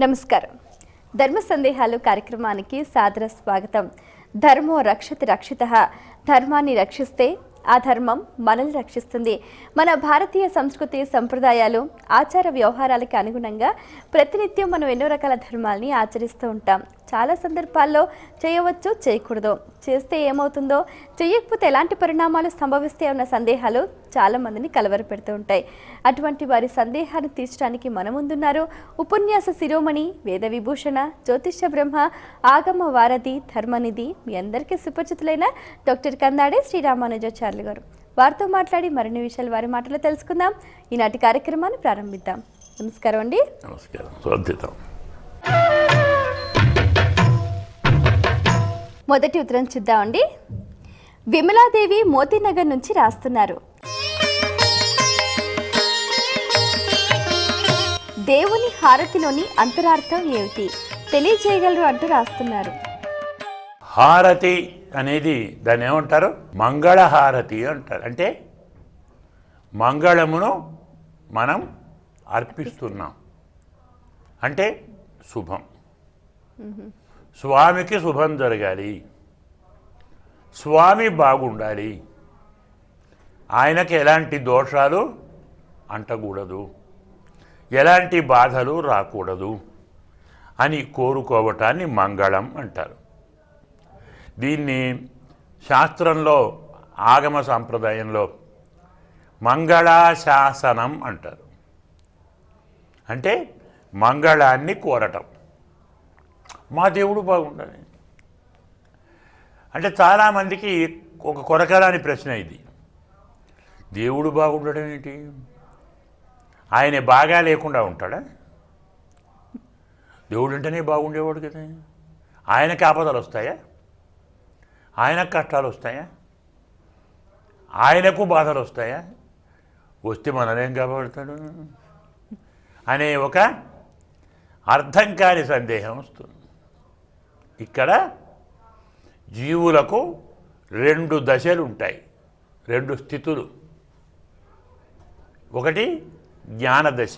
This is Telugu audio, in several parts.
నమస్కారం. ధర్మ సందేహాలు కార్యక్రమానికి సాదర స్వాగతం. ధర్మో రక్షతి రక్షితః. ధర్మాన్ని రక్షిస్తే ఆ ధర్మం మనల్ని రక్షిస్తుంది. మన భారతీయ సంస్కృతి సంప్రదాయాలు ఆచార వ్యవహారాలకు అనుగుణంగా ప్రతినిత్యం మనం ఎన్నో రకాల ధర్మాల్ని ఆచరిస్తూ ఉంటాం. చాలా సందర్భాల్లో చేయవచ్చు, చేయకూడదు, చేస్తే ఏమవుతుందో, చేయకపోతే ఎలాంటి పరిణామాలు సంభవిస్తాయి అన్న సందేహాలు చాలా మందిని కలవరపెడుతూ ఉంటాయి. అటువంటి వారి సందేహాన్ని తీర్చడానికి మన ముందున్నారు ఉపన్యాస శిరోమణి, వేద విభూషణ, జ్యోతిష్య బ్రహ్మ, ఆగమ వారధి, ధర్మనిధి, మీ అందరికీ సుపరిచితులైన డాక్టర్ కందాడే శ్రీరామానుజాచార్యులు గారు. వారితో మాట్లాడి మరిన్ని విషయాలు వారి మాటలో తెలుసుకుందాం. ఈనాటి కార్యక్రమాన్ని ప్రారంభిద్దాం. నమస్కారం అండి. నమస్కారం. మొదటి ఉత్తరం చూద్దామండి. విమలాదేవి మోతీనగర్ నుంచి రాస్తున్నారు. దేవుని హారతిలోని అంతరార్థం ఏమిటి తెలియజేయగలరు అంటూ రాస్తున్నారు. హారతి అనేది దాన్ని ఏమంటారు? మంగళహారతి అంటారు. అంటే మంగళమును మనం అర్పిస్తున్నాం అంటే శుభం. స్వామికి శుభం జరగాలి, స్వామి బాగుండాలి, ఆయనకి ఎలాంటి దోషాలు అంటకూడదు, ఎలాంటి బాధలు రాకూడదు అని కోరుకోవటాన్ని మంగళం అంటారు. దీన్ని శాస్త్రంలో ఆగమ సాంప్రదాయంలో మంగళాశాసనం అంటారు. అంటే మంగళాన్ని కోరటం. మా దేవుడు బాగుండాలి అంటే చాలామందికి ఒక కొరకరాని ప్రశ్న ఇది. దేవుడు బాగుండడం ఏంటి? ఆయన బాగా లేకుండా ఉంటాడా? దేవుడు అంటేనే బాగుండేవాడు కదా. ఆయనకి ఆపదలు వస్తాయా? ఆయనకు కష్టాలు వస్తాయా? ఆయనకు బాధలు వస్తాయా? వస్తే మననేం కాపాడుతాడు అనే ఒక అర్థం కాని సందేహం వస్తుంది. ఇక్కడ జీవులకు రెండు దశలు ఉంటాయి, రెండు స్థితులు. ఒకటి జ్ఞాన దశ,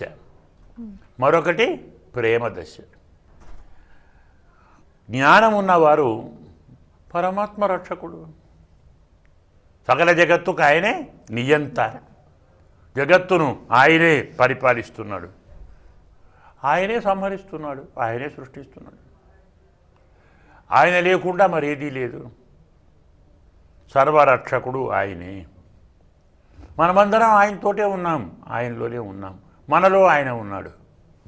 మరొకటి ప్రేమ దశ. జ్ఞానం ఉన్నవారు పరమాత్మ రక్షకుడు, సకల జగత్తుకు ఆయనే నియంత, జగత్తును ఆయనే పరిపాలిస్తున్నాడు, ఆయనే సంహరిస్తున్నాడు, ఆయనే సృష్టిస్తున్నాడు. ఆయన లేకుండా మరేదీ లేదు. సర్వరక్షకుడు ఆయనే. మనమందరం ఆయనతోటే ఉన్నాం, ఆయనలోనే ఉన్నాం, మనలో ఆయన ఉన్నాడు.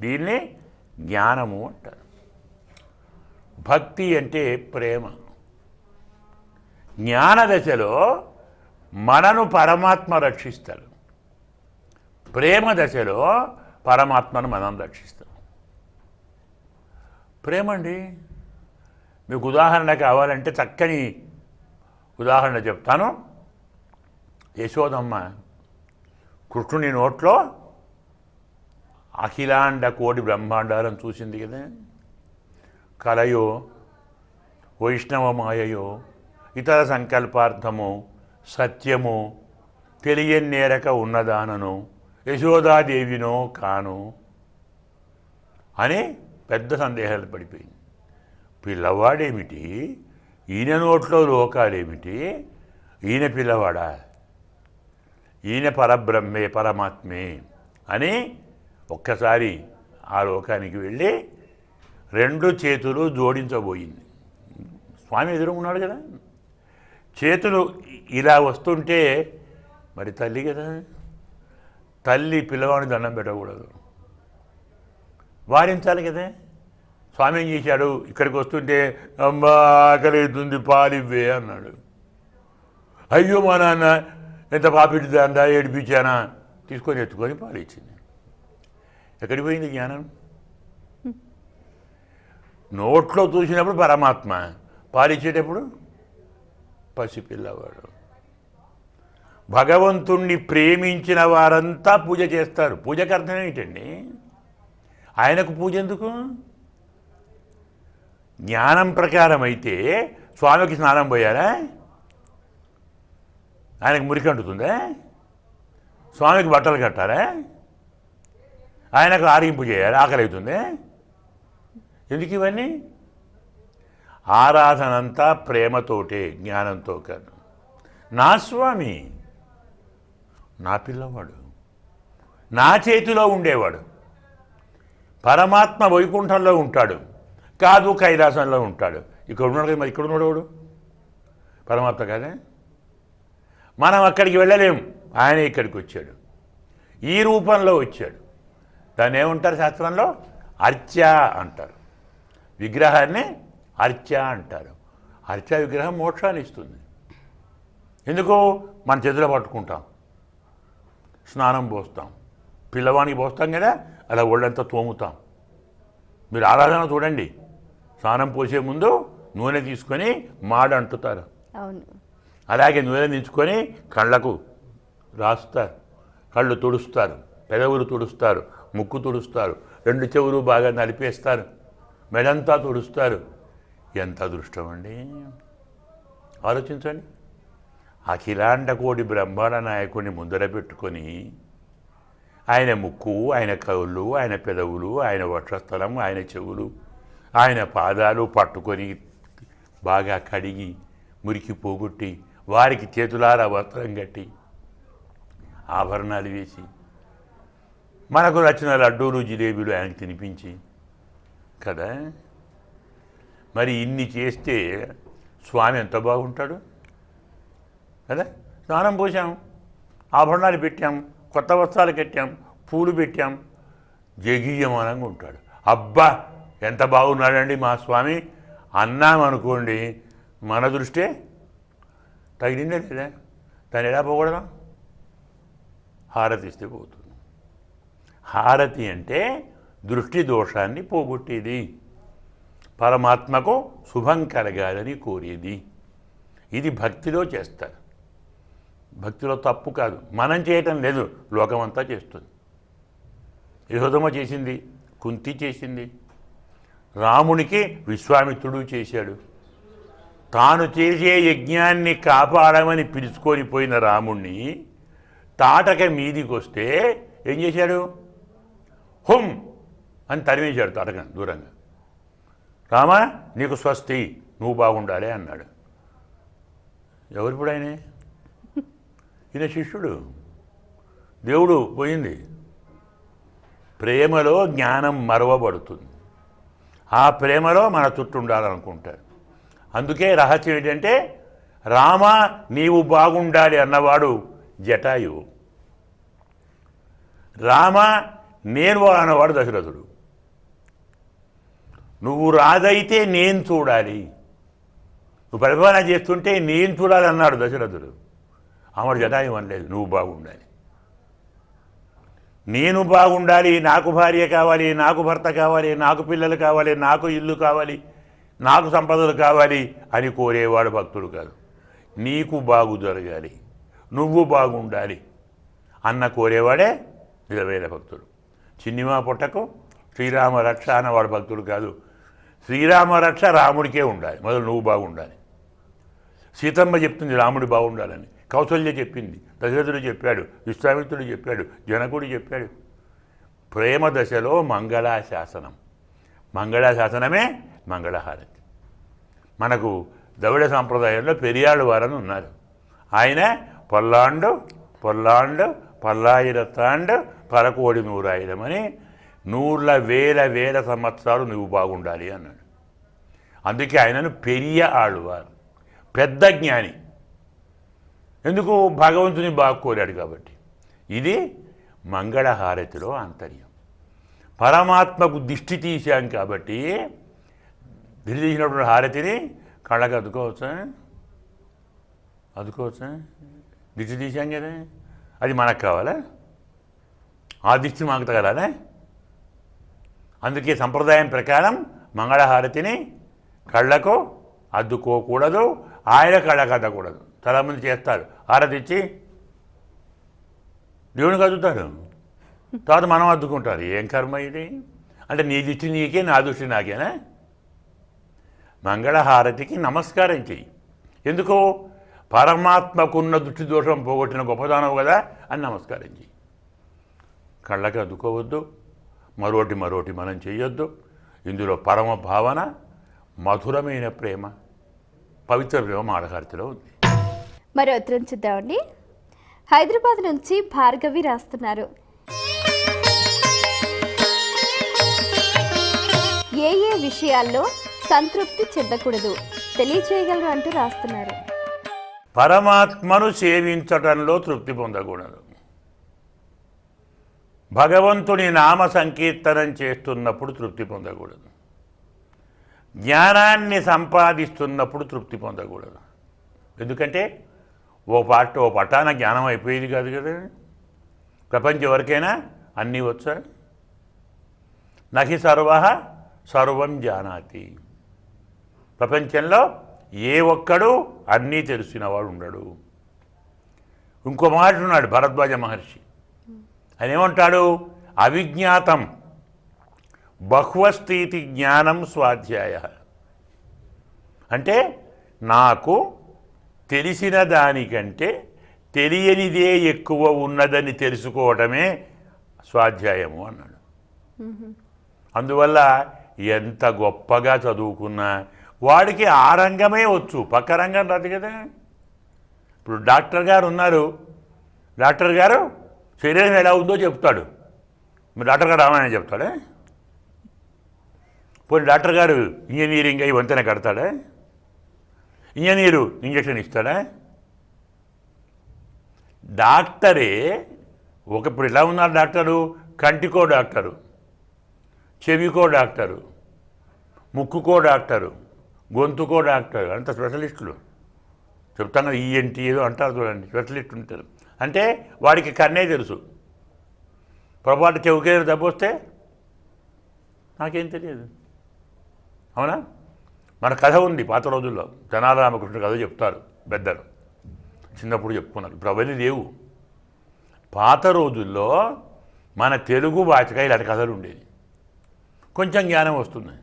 దీన్నే జ్ఞానము అంటారు. భక్తి అంటే ప్రేమ. జ్ఞాన దశలో మనను పరమాత్మ రక్షిస్తాడు, ప్రేమ దశలో పరమాత్మను మనం రక్షిస్తాం. ప్రేమ అండి. మీకు ఉదాహరణ కావాలంటే చక్కని ఉదాహరణ చెప్తాను. యశోదమ్మ కృష్ణుని నోట్లో అఖిలాండ కోటి బ్రహ్మాండాలను చూసింది కదా. కలయో వైష్ణవమాయయో ఇతర సంకల్పార్థము సత్యము తెలియనేరక ఉన్నదానను యశోదాదేవినో కాను అని పెద్ద సందేహాలు పడిపోయింది. పిల్లవాడేమిటి, ఈయన నోట్లో లోకాలేమిటి, ఈయన పిల్లవాడా, ఈయన పరబ్రహ్మే పరమాత్మే అని ఒక్కసారి ఆ లోకానికి వెళ్ళి రెండు చేతులు జోడించబోయింది. స్వామి ఎదురుకున్నాడు కదా. చేతులు ఇలా వస్తుంటే మరి తల్లి కదా, తల్లి పిల్లవాడిని దండం పెట్టకూడదు, వారించాలి కదా. స్వామి ఏం చేశాడు? ఇక్కడికి వస్తుంటే అమ్మా ఆకలిస్తుంది పాలివ్వే అన్నాడు. అయ్యో మా నాన్న ఎంత పాపిడిదాందా, ఏడిపించానా, తీసుకొని ఎత్తుకొని పాలిచ్చింది. ఎక్కడికి పోయింది జ్ఞానం? నోట్లో చూసినప్పుడు పరమాత్మ, పాలిచ్చేటప్పుడు పసిపిల్లవాడు. భగవంతుణ్ణి ప్రేమించిన వారంతా పూజ చేస్తారు. పూజకు అర్థం ఏంటండి? ఆయనకు పూజ ఎందుకు? జ్ఞానం ప్రకారం అయితే స్వామికి స్నానం పోయారా? ఆయనకు మురికి అంటుతుందా? స్వామికి బట్టలు కట్టారా? ఆయనకు ఆరింపు చేయాలి, ఆకలి అవుతుంది. ఎందుకు ఇవన్నీ? ఆరాధనంతా ప్రేమతోటే, జ్ఞానంతో కాదు. నా స్వామి, నా పిల్లవాడు, నా చేతిలో ఉండేవాడు. పరమాత్మ వైకుంఠంలో ఉంటాడు కాదు, కైలాసంలో ఉంటాడు. ఇక్కడ ఉన్నాడు కదా, మరి ఇక్కడ ఉన్నాడు వాడు పరమాత్మ కాదే. మనం అక్కడికి వెళ్ళలేము, ఆయన ఇక్కడికి వచ్చాడు, ఈ రూపంలో వచ్చాడు. దాన్ని ఏమంటారు శాస్త్రంలో? అర్చ అంటారు. విగ్రహాన్ని అర్చ అంటారు. అర్చ విగ్రహం మోక్షాన్ని ఇస్తుంది. ఎందుకు? మన చేతిలో పట్టుకుంటాం, స్నానం పోస్తాం, పిల్లవానికి పోస్తాం కదా, అలా ఒళ్ళంతా తోముతాం. మీరు ఆరాధన చూడండి, స్నానం పోసే ముందు నూనె తీసుకొని మాడ అంటుతారు. అవును. అలాగే నూనె తీసుకొని కళ్ళకు రాస్తారు, కళ్ళు తుడుస్తారు, పెదవులు తుడుస్తారు, ముక్కు తుడుస్తారు, రెండు చెవులు బాగా నలిపేస్తారు, మెడంతా తుడుస్తారు. ఎంత అదృష్టం అండి! ఆలోచించండి. అఖిలాండ కోటి బ్రహ్మాండ నాయకుడిని ముందర పెట్టుకొని ఆయన ముక్కు, ఆయన కళ్ళు, ఆయన పెదవులు, ఆయన వక్షస్థలం, ఆయన చెవులు, ఆయన పాదాలు పట్టుకొని బాగా కడిగి మురికి పోగొట్టి వారికి చేతులారా వస్త్రం కట్టి ఆభరణాలు వేసి మనకు నచ్చిన లడ్డూలు జిలేబీలు ఆయనకు తినిపించి కదా. మరి ఇన్ని చేస్తే స్వామి ఎంత బాగుంటాడు కదా. స్నానం పోసాం, ఆభరణాలు పెట్టాం, కొత్త వస్త్రాలు కట్టాం, పూలు పెట్టాం, జగీయమానంగా ఉంటాడు. అబ్బా ఎంత బాగున్నాడండి మా స్వామి అన్నామనుకోండి, మన దృష్టే తగిలిందే లేదా? దాన్ని ఎలా పోకూడదు? హారతి ఇస్తే పోతుంది. హారతి అంటే దృష్టి దోషాన్ని పోగొట్టేది, పరమాత్మకు శుభం కలగాలని కోరేది. ఇది భక్తిలో చేస్తారు. భక్తిలో తప్పు కాదు, మనం చేయటం లేదు, లోకమంతా చేస్తుంది. యశోదమ్మ చేసింది, కుంతి చేసింది, రామునికి విశ్వామిత్రుడు చేశాడు. తాను చేసే యజ్ఞాన్ని కాపాడమని పిలుచుకొని పోయిన రాముణ్ణి తాటక మీదికి వస్తే ఏం చేశాడు? హుం అని తరిమేశాడు తాటక దూరంగా. రామా నీకు స్వస్తి, నువ్వు బాగుండాలి అన్నాడు. ఎవరిప్పుడు ఆయనే? ఈయన శిష్యుడు. దేవుడు పోయింది. ప్రేమలో జ్ఞానం మరవబడుతుంది. ఆ ప్రేమలో మన చుట్టూ ఉండాలనుకుంటారు. అందుకే రహస్యం ఏంటంటే, రామ నీవు బాగుండాలి అన్నవాడు జటాయువు, రామ నేను అన్నవాడు దశరథుడు. నువ్వు రాజైతే నేను చూడాలి, నువ్వు పరిపాలన చేస్తుంటే నేను చూడాలి అన్నాడు దశరథుడు. అమడు జటాయువు అనలేదు, నువ్వు బాగుండాలి, నేను బాగుండాలి, నాకు భార్య కావాలి, నాకు భర్త కావాలి, నాకు పిల్లలు కావాలి, నాకు ఇల్లు కావాలి, నాకు సంపదలు కావాలి అని కోరేవాడు భక్తుడు కాదు. నీకు బాగు జరగాలి, నువ్వు బాగుండాలి అన్న కోరేవాడే నిజమైన భక్తుడు. చిన్నిమా పుట్టకు శ్రీరామ రక్ష అన్నవాడు భక్తుడు కాదు. శ్రీరామ రక్ష రాముడికే ఉండాలి, మొదలు నువ్వు బాగుండాలి. సీతమ్మ చెప్తుంది రాముడు బాగుండాలని, కౌసల్య చెప్పింది, దశరథుడు చెప్పాడు, విశ్వామిత్రుడు చెప్పాడు, జనకుడు చెప్పాడు. ప్రేమ దశలో మంగళాశాసనం, మంగళాశాసనమే మంగళహారతి. మనకు ద్రవిడ సాంప్రదాయంలో పెరియాళ్ళు వారని ఉన్నారు. ఆయన పొల్లాండు పొల్లాండు పల్లాయిరతాండు పరకోడి నూరాయిరమని 100,000 సంవత్సరాలు నువ్వు బాగుండాలి అన్నాడు. అందుకే ఆయనను పెరియ ఆళ్ళవారు, పెద్ద జ్ఞాని. ఎందుకు? భగవంతుని బాగా కోరాడు కాబట్టి. ఇది మంగళహారతిలో ఆంతర్యం. పరమాత్మకు దిష్టి తీశాం కాబట్టి దిష్టి తీసినటువంటి హారతిని కళ్ళకు అద్దుకోవచ్చా? అద్దుకోవచ్చా? దిష్టి తీశాం కదా, అది మనకు కావాలా? ఆ దిష్టి మాకు తగలాలా? అందుకే సంప్రదాయం ప్రకారం మంగళహారతిని కళ్ళకు అద్దుకోకూడదు, ఆయన కళ్ళకు అద్దకూడదు. చాలామంది చేస్తారు, హారతి ఇచ్చి దేవునికి అద్దుతారు, తర్వాత మనం అద్దుకుంటారు. ఏం కర్మ ఇది? అంటే నీ దృష్టి నీకే, నా దృష్టి నాకేనా? మంగళహారతికి నమస్కారం చెయ్యి. ఎందుకు? పరమాత్మకున్న దృష్టి దోషం పోగొట్టిన గొప్పదానవు కదా అని నమస్కారం చెయ్యి. కళ్ళకి అద్దుకోవద్దు, మరోటి మనం చేయొద్దు. ఇందులో పరమ భావన, మధురమైన ప్రేమ, పవిత్ర ప్రేమ మాడహారతిలో ఉంది. మరో ఉత్తరం చూద్దామండి. హైదరాబాద్ నుంచి భార్గవి రాస్తున్నారు. ఏ ఏ విషయాల్లో సంతృప్తి చెందకూడదు తెలియచేయగలరు అంటూ రాస్తున్నారు. పరమాత్మను సేవించటంలో తృప్తి పొందకూడదు. భగవంతుని నామ సంకీర్తనం చేస్తున్నప్పుడు తృప్తి పొందకూడదు. జ్ఞానాన్ని సంపాదిస్తున్నప్పుడు తృప్తి పొందకూడదు. ఎందుకంటే ఓ పటాన జ్ఞానం అయిపోయేది కాదు కదా. ప్రపంచం ఎవరికైనా అన్నీ వచ్చా. నహి సర్వం జానాతి. ప్రపంచంలో ఏ ఒక్కడు అన్నీ తెలిసినవాడు ఉండడు. ఇంకో మాట ఉన్నాడు భరద్వాజ మహర్షి. ఆయన ఏమంటాడు? అవిజ్ఞాతం బహ్వస్థితి జ్ఞానం స్వాధ్యాయ. అంటే నాకు తెలిసిన దానికంటే తెలియనిదే ఎక్కువ ఉన్నదని తెలుసుకోవటమే స్వాధ్యాయము అన్నాడు. అందువల్ల ఎంత గొప్పగా చదువుకున్నా వాడికి ఆ రంగమే వచ్చు, పక్క రంగం రాదు కదా. ఇప్పుడు డాక్టర్ గారు ఉన్నారు, డాక్టర్ గారు శరీరం ఎలా ఉందో చెప్తాడు. మీరు డాక్టర్ గారు రామని చెప్తాడా? పోనీ డాక్టర్ గారు ఇంజనీరింగ్ అయి వంతెన కడతాడా? ఇంజనీరు ఇంజక్షన్ ఇస్తాడా? డాక్టరే ఇప్పుడు ఎలా ఉన్నారు డాక్టరు? కంటికో డాక్టరు, చెవికో డాక్టరు, ముక్కుకో డాక్టరు, గొంతుకో డాక్టరు, అంత స్పెషలిస్టులు. చెప్తాను కదా, ఈఎన్టీ ఏదో అంటారు చూడండి, స్పెషలిస్ట్ ఉంటారు. అంటే వాడికి కన్నే తెలుసు. పొరపాటు చెవికే దెబ్బొస్తే నాకేం తెలియదు. అవునా? మన కథ ఉంది పాత రోజుల్లో. తెనాలి రామకృష్ణ కథ చెప్తారు పెద్దలు, చిన్నప్పుడు చెప్పుకున్నారు. ఇప్పుడు అవన్నీ లేవు. పాత రోజుల్లో మన తెలుగు భాషగా ఇలాంటి కథలు ఉండేది. కొంచెం జ్ఞానం వస్తుంది.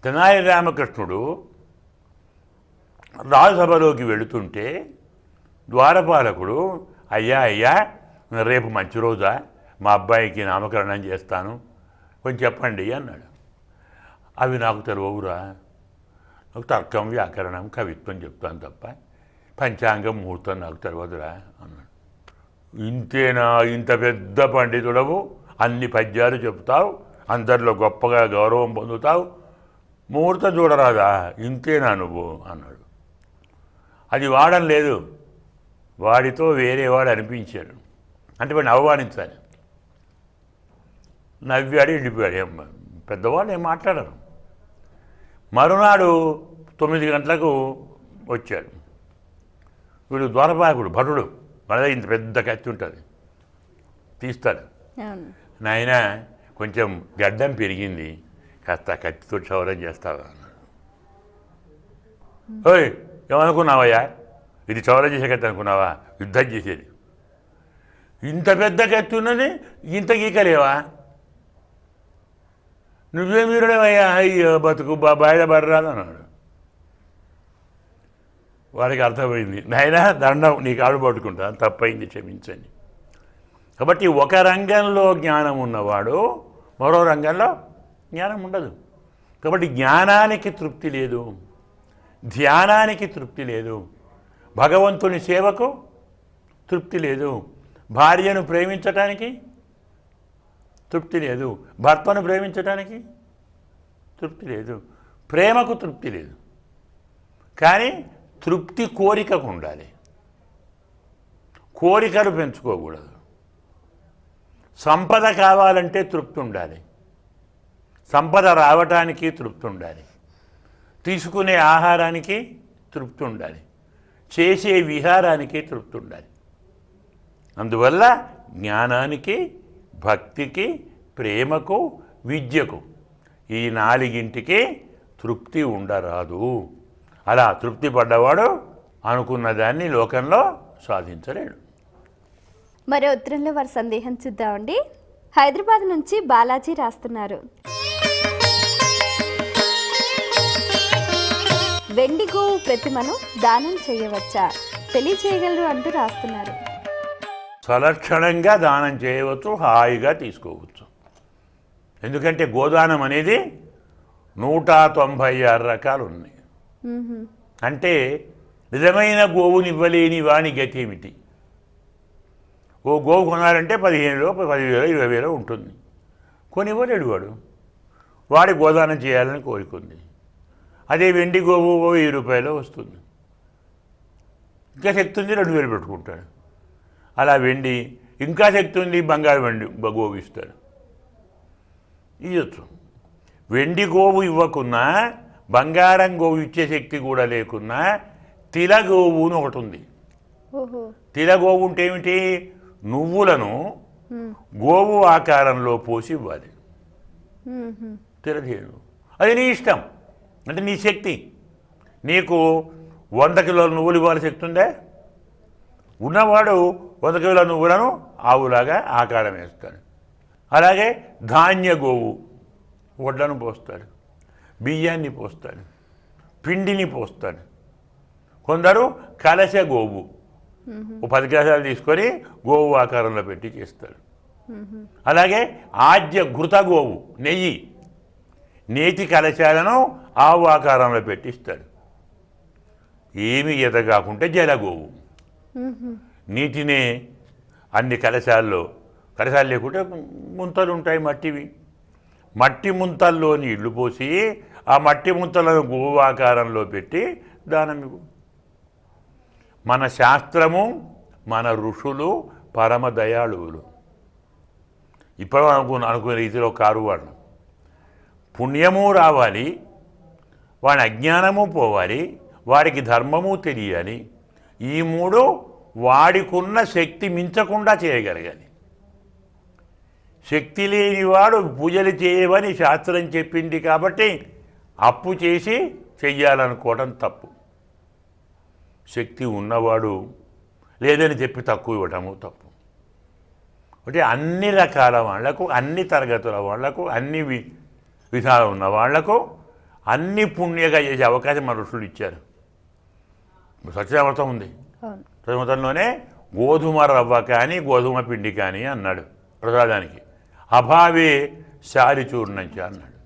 తెనాలి రామకృష్ణుడు రాజసభలోకి వెళుతుంటే ద్వారపాలకుడు, అయ్యా రేపు మంచి రోజా, మా అబ్బాయికి నామకరణం చేస్తాను, కొంచెం చెప్పండి అన్నాడు. అవి నాకు తెలియవురా, నాకు తర్కం, వ్యాకరణం, కవిత్వం చెప్తాను తప్ప పంచాంగం, ముహూర్తం నాకు తెలియదురా అన్నాడు. ఇంతేనా? ఇంత పెద్ద పండితుడవు, అన్ని పద్యాలు చెప్తావు, అందరిలో గొప్పగా గౌరవం పొందుతావు, ముహూర్తం చూడరాదా? ఇంతేనా నువ్వు అన్నాడు. అది వాడడం లేదు, వాడితో వేరేవాడు అనిపించాడు. అంటే వాడిని అవమానించాలి. నవ్వాడు, వెళ్ళిపోయాడు. పెద్దవాళ్ళు ఏం మాట్లాడరు. మరునాడు 9 గంటలకు వచ్చాడు. వీడు ద్వారపాలకుడు, భటుడు, మన ఇంత పెద్ద కత్తి ఉంటుంది, తీస్తాడు. నాయన కొంచెం గడ్డం పెరిగింది, కాస్త కత్తితో క్షౌరం చేస్తావా అన్నాడు. ఓయ్ ఏమనుకున్నావయ్యా, ఇది క్షౌరం చేసే కత్తి అనుకున్నావా? యుద్ధం చేసేది. ఇంత పెద్ద కత్తి ఉన్నది, ఇంత గీకలేవా? నువ్వే మీరుడేవయ్యా, అయ్యో బతుకు బాయల బర్రాదు అన్నాడు. వాడికి అర్థమైంది, నాయనా దండం, నీ కాడు పట్టుకుంటాను, తప్పైంది, క్షమించండి. కాబట్టి ఒక రంగంలో జ్ఞానం ఉన్నవాడు మరో రంగంలో జ్ఞానం ఉండదు. కాబట్టి జ్ఞానానికి తృప్తి లేదు, ధ్యానానికి తృప్తి లేదు, భగవంతుని సేవకు తృప్తి లేదు, భార్యను ప్రేమించటానికి తృప్తి లేదు, భర్తను ప్రేమించటానికి తృప్తి లేదు, ప్రేమకు తృప్తి లేదు. కానీ తృప్తి కోరికకు ఉండాలి, కోరికలు పెంచుకోకూడదు. సంపద కావాలంటే తృప్తి ఉండాలి, సంపద రావటానికి తృప్తి ఉండాలి, తీసుకునే ఆహారానికి తృప్తి ఉండాలి, చేసే విహారానికి తృప్తి ఉండాలి. అందువల్ల జ్ఞానానికి, భక్తికి, ప్రేమకు, విద్యకు ఈ 4ంటికి తృప్తి ఉండరాదు. అలా తృప్తి పడ్డవాడు అనుకున్న దాన్ని లోకంలో సాధించలేడు. మరో ఉత్తరంలో వారి సందేహం చూద్దామండి. హైదరాబాద్ నుంచి బాలాజీ రాస్తున్నారు. వెండి గోవు ప్రతిమను దానం చేయవచ్చా తెలియచేయగలరు అంటూ రాస్తున్నారు. సలక్షణంగా దానం చేయవచ్చు, హాయిగా తీసుకోవచ్చు. ఎందుకంటే గోదానం అనేది 196 రకాలు ఉన్నాయి. అంటే నిజమైన గోవుని ఇవ్వలేని వాని గతి ఏమిటి? ఓ గోవు కొనాలంటే 15,000 10,000 20,000 ఉంటుంది. కొనివ్వలేడు వాడి గోదానం చేయాలని కోరుకుంది. అదే వెండి గోవు 1000 రూపాయలు వస్తుంది. ఇంకా శక్తి ఉంది 2,000 పెట్టుకుంటాడు. అలా వెండి, ఇంకా శక్తి ఉంది బంగారు వెండి గోవు ఇస్తాడు. ఇవ్వచ్చు. వెండి గోవు ఇవ్వకున్నా, బంగారం గోవు ఇచ్చే శక్తి కూడా లేకున్నా తిల గోవు అని ఒకటి ఉంది. తిల గోవు అంటే ఏమిటి? నువ్వులను గోవు ఆకారంలో పోసి ఇవ్వాలి. తిలదేను అది నీ ఇష్టం, అంటే నీ శక్తి. నీకు 100 కిలోల నువ్వులు ఇవ్వాలి శక్తి ఉందా? ఉన్నవాడు 100 కిలోల నువ్వులను ఆవులాగా ఆకారం వేస్తాడు. అలాగే ధాన్య గోవు వడ్లను పోస్తాడు, బియ్యాన్ని పోస్తాడు, పిండిని పోస్తాడు. కొందరు కలశ గోవు 10 కలశాలు తీసుకొని గోవు ఆకారంలో పెట్టి చేస్తాడు. అలాగే ఆజ్య ఘృత గోవు నెయ్యి, నేతి కలశాలను ఆవు ఆకారంలో పెట్టిస్తాడు. ఏమి ఈత కాకుంటే జలగోవు, నీటినే అన్ని కలశాలు లేకుంటే ముంతలు ఉంటాయి మట్టివి, మట్టి ముంతల్లో నీళ్లు పోసి ఆ మట్టి ముంతలను గోవు ఆకారంలో పెట్టి దానం ఇవ్వు. మన శాస్త్రము, మన ఋషులు పరమ దయాళువులు. ఇప్పుడు అనుకునే రీతిలో కారు వాడు పుణ్యము రావాలి, వాడి అజ్ఞానము పోవాలి, వాడికి ధర్మము తెలియాలి. ఈ 3 వాడికున్న శక్తి మించకుండా చేయగలగాలి. శక్తి లేనివాడు పూజలు చేయవని శాస్త్రం చెప్పింది కాబట్టి అప్పు చేసి చెయ్యాలనుకోవడం తప్పు. శక్తి ఉన్నవాడు లేదని చెప్పి తక్కువ ఇవ్వటము తప్పు. అంటే అన్ని రకాల వాళ్లకు, అన్ని తరగతుల వాళ్లకు, అన్ని విధాలు ఉన్న వాళ్లకు అన్ని పుణ్యంగా చేసే అవకాశం మన ఋషులు ఇచ్చారు. సత్యవ్రతం ఉంది, సత్యవ్రతంలోనే గోధుమ రవ్వ కానీ గోధుమ పిండి కానీ అన్నాడు ప్రసాదానికి. అభావే శారిచూర్ణంచ అన్నాడు.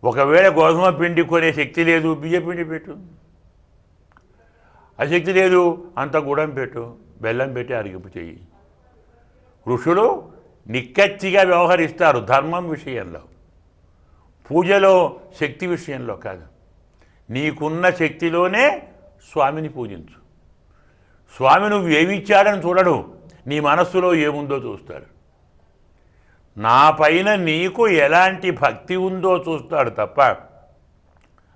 ఒకవేళ గోధుమ పిండి కొనే శక్తి లేదు, బియ్య పిండి పెట్టు. ఆ శక్తి లేదు, అంత గుడం పెట్టు, బెల్లం పెట్టి అరిగింపు చెయ్యి. ఋషులు నిక్కచ్చిగా వ్యవహరిస్తారు ధర్మం విషయంలో, పూజలో శక్తి విషయంలో కాదు. నీకున్న శక్తిలోనే స్వామిని పూజించు. స్వామి నువ్వు ఏమిచ్చాడని చూడడు, నీ మనస్సులో ఏముందో చూస్తాడు. నా పైన నీకు ఎలాంటి భక్తి ఉందో చూస్తాడు తప్ప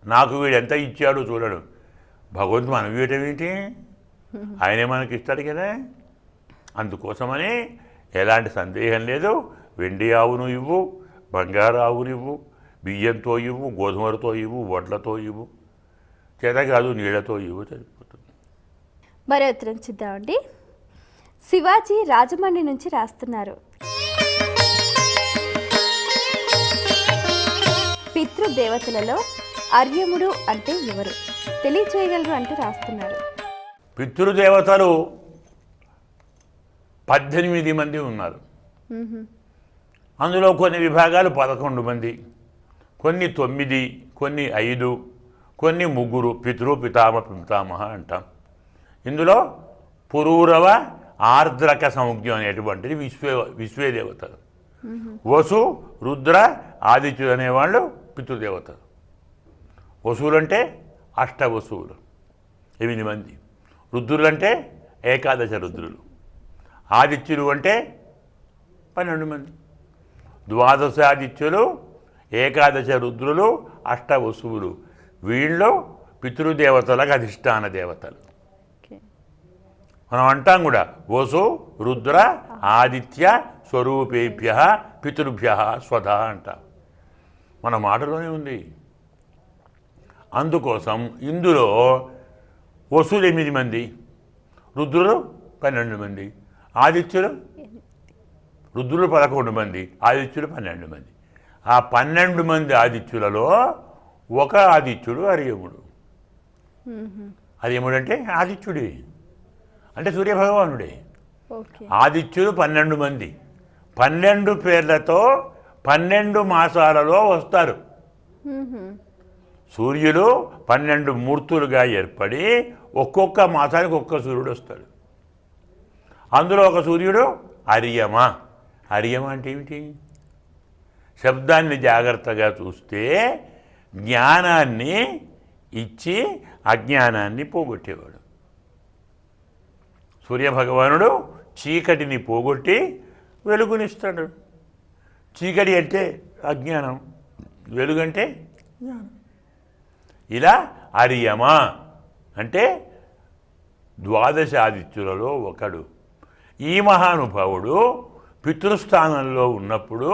నాకు వీడు ఎంత ఇచ్చాడో చూడడు. భగవంతుడు మనం ఇవ్వటం ఏంటి? ఆయనే మనకి ఇస్తాడు కదా. అందుకోసమని ఎలాంటి సందేహం లేదు. వెండి ఆవును ఇవ్వు, బంగారు ఆవును ఇవ్వు, బియ్యంతో ఇవ్వు, గోధుమలతో ఇవ్వు, వడ్లతో ఇవ్వు, చేత కాదు నీళ్లతో ఇవ్వు, సరిపోతుంది. మరో ఉత్తరం చూద్దామండి. శివాజీ రాజమండ్రి నుంచి రాస్తున్నారు. పితృదేవతలలో అర్యముడు అంటే ఎవరు తెలియచేయగలరు అంటూ రాస్తున్నారు. పితృదేవతలు 18 మంది ఉన్నారు. అందులో కొన్ని విభాగాలు 11 మంది, కొన్ని 9, కొన్ని 5, కొన్ని 3 పితామహ అంటాం. ఇందులో పురూరవ ఆర్ద్రక సంజ్ఞ అనేటువంటిది విశ్వే దేవతలు. వసు రుద్ర ఆదిత్యులు అనేవాళ్ళు పితృదేవతలు. వసువులు అంటే అష్టవసువులు 8 మంది, రుద్రులు అంటే 11 రుద్రులు, ఆదిత్యులు అంటే 12 మంది. ద్వాదశాదిత్యులు, 11 రుద్రులు, అష్టవసువులు, వీళ్ళు పితృదేవతలకు అధిష్టాన దేవతలు. మనం అంటాం కూడా వసు రుద్ర ఆదిత్య స్వరూపేభ్య పితృభ్య స్వధ అంటాం. మన మాటలోనే ఉంది. అందుకోసం ఇందులో వసులు 8 మంది, రుద్రులు 12 మంది, ఆదిత్యులు రుద్రులు 11 మంది, ఆదిత్యులు 12 మంది. ఆ 12 మంది ఆదిత్యులలో ఒక ఆదిత్యుడు అర్యముడు. అర్యముడు అంటే ఆదిత్యుడే, అంటే సూర్యభగవానుడే. ఆదిత్యులు 12 మంది, 12 పేర్లతో 12 మాసాలలో వస్తారు. సూర్యులు 12 మూర్తులుగా ఏర్పడి ఒక్కొక్క మాసానికి ఒక్క సూర్యుడు వస్తాడు. అందులో ఒక సూర్యుడు అర్యమ. అర్యమ అంటే ఏమిటి? శబ్దాన్ని జాగ్రత్తగా చూస్తే జ్ఞానాన్ని ఇచ్చి అజ్ఞానాన్ని పోగొట్టేవాడు. సూర్యభగవానుడు చీకటిని పోగొట్టి వెలుగునిస్తాడు. చీకటి అంటే అజ్ఞానం, వెలుగంటే జ్ఞానం. ఇలా అర్యమ అంటే ద్వాదశాదిత్యులలో ఒకడు. ఈ మహానుభావుడు పితృస్థానంలో ఉన్నప్పుడు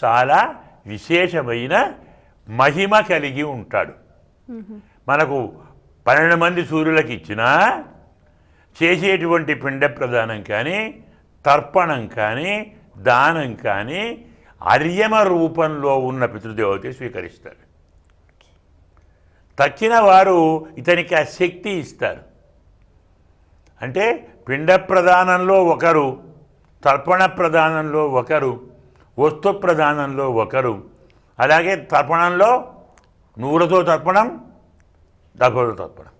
చాలా విశేషమైన మహిమ కలిగి ఉంటాడు. మనకు 12 మంది సూర్యులకు ఇచ్చినా చేసేటువంటి పిండ ప్రదానం కానీ, తర్పణం కానీ, దానం కానీ అర్యమ రూపంలో ఉన్న పితృదేవతే స్వీకరిస్తాడు. తక్కిన వారు ఇతనికి ఆ శక్తి ఇస్తారు. అంటే పిండ ప్రదానంలో ఒకరు, తర్పణ ప్రదానంలో ఒకరు, వస్తు ప్రదానంలో ఒకరు, అలాగే తర్పణంలో నూరుతో తర్పణం, డబ్బులతో తర్పణం.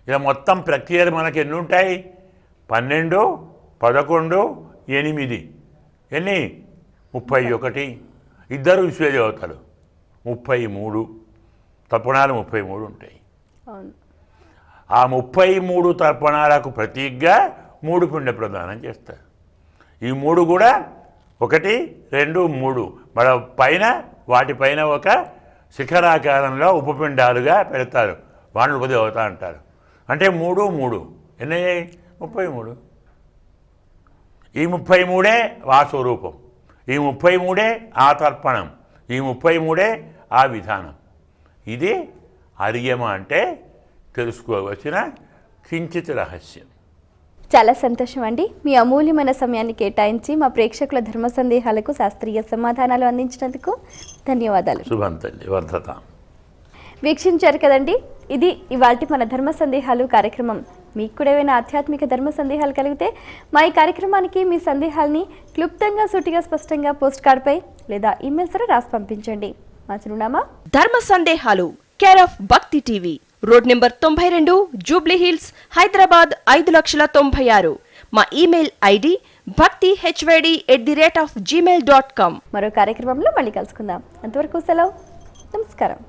ఇలా మొత్తం ప్రక్రియలు మనకి ఎన్ని ఉంటాయి? 12, 11, 8 ఎన్ని? 31. ఇద్దరు విశ్వదేవతలు 33. తర్పణాలు 33 ఉంటాయి. ఆ 33 తర్పణాలకు ప్రతీకగా 3 పిండ ప్రదానం చేస్తారు. ఈ 3 కూడా 1, 2, 3 మన పైన వాటిపైన ఒక శిఖరాకారంలో ఉపపిండాలుగా పెడతారు. వాళ్ళు ఉపదేవత అంటారు. అంటే 3, 3 ఎన్ని? 33. ఈ 33 ఆ స్వరూపం, ఈ 33 ఆ తర్పణం, ఈ 33 ఆ విధానం. ఇది అర్యమ అంటే తెలుసుకోవలసిన కించిత్ రహస్యం. చాలా సంతోషం అండి. మీ అమూల్యమైన సమయాన్ని కేటాయించి మా ప్రేక్షకుల ధర్మ సందేహాలకు శాస్త్రీయ సమాధానాలు అందించినందుకు ధన్యవాదాలు. శుభం తల్లి, వర్ధత. వీక్షించారు కదండి, ఇది ఇవాల్టి మన ధర్మ సందేహాలు కార్యక్రమం. మీకు కూడా ఏమైనా ఆధ్యాత్మిక ధర్మ సందేహాలు కలిగితే మా ఈ కార్యక్రమానికి మీ సందేహాల్ని క్లుప్తంగా, సూటిగా, స్పష్టంగా పోస్ట్ కార్డ్పై లేదా ఈమెయిల్ ద్వారా రాసి పంపించండి. మా చిరునామా ధర్మ సందేహాలు, కేర్ ఆఫ్ భక్తి TV, road number 92, Jubilee hills, Hyderabad 5,96,000. మా ఈమెయిల్ ఐడి bhaktihyd@gmail.com. మరో కార్యక్రమంలో మళ్ళీ కలుసుకుందాం. అంతవరకు సెలవు. నమస్కారం.